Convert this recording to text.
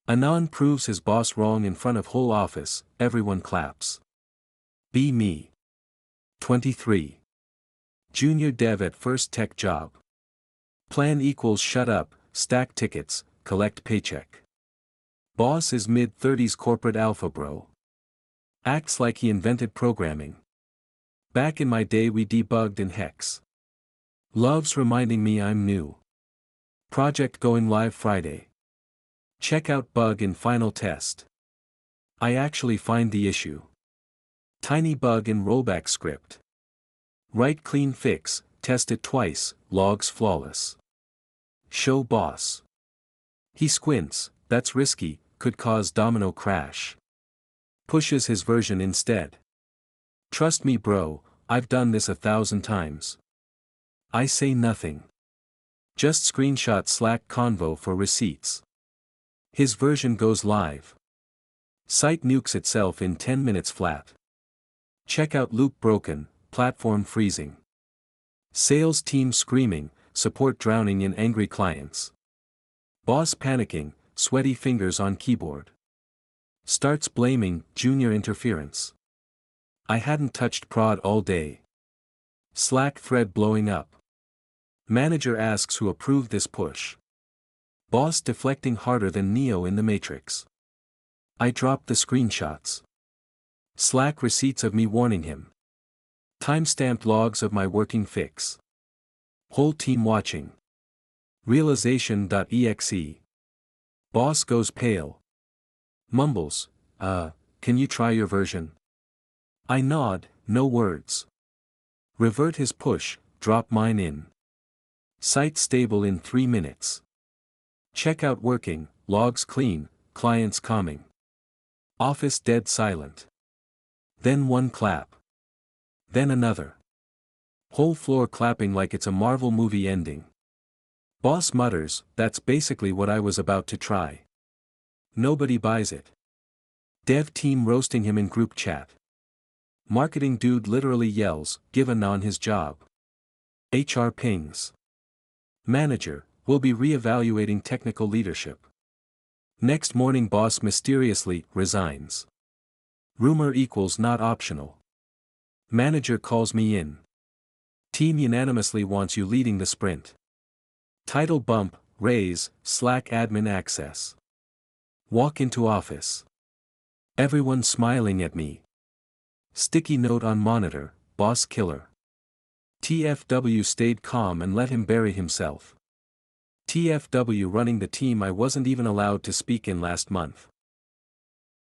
Anon proves his boss wrong in front of whole office, everyone claps. Be me. 23. Junior dev at first tech job. Plan equals shut up, stack tickets, collect paycheck. Boss is mid-30s corporate alpha bro. Acts like he invented programming. Back in my day we debugged in Hex. Loves reminding me I'm new. Project going live Friday. Check out bug in final test. I actually find the issue. Tiny bug in rollback script. Write clean fix, test it twice, logs flawless. Show boss. He squints, that's risky, could cause domino crash. Pushes his version instead. Trust me bro, I've done this 1,000 times. I say nothing. Just screenshot Slack convo for receipts. His version goes live. Site nukes itself in 10 minutes flat. Checkout loop broken, platform freezing. Sales team screaming, support drowning in angry clients. Boss panicking, sweaty fingers on keyboard. Starts blaming junior interference. I hadn't touched prod all day. Slack thread blowing up. Manager asks who approved this push. Boss deflecting harder than Neo in the Matrix. I dropped the screenshots. Slack receipts of me warning him. Timestamped logs of my working fix. Whole team watching. Realization.exe. Boss goes pale. Mumbles, can you try your version? I nod, no words. Revert his push, drop mine in. Site stable in 3 minutes. Checkout working, logs clean, clients calming. Office dead silent. Then one clap. Then another. Whole floor clapping like it's a Marvel movie ending. Boss mutters, that's basically what I was about to try. Nobody buys it. Dev team roasting him in group chat. Marketing dude literally yells, give Anon his job. HR pings. Manager, will be re-evaluating technical leadership. Next morning boss mysteriously resigns. Rumor equals not optional. Manager calls me in. Team unanimously wants you leading the sprint. Title bump, raise, Slack admin access. Walk into office. Everyone smiling at me. Sticky note on monitor, boss killer. TFW stayed calm and let him bury himself. TFW running the team I wasn't even allowed to speak in last month.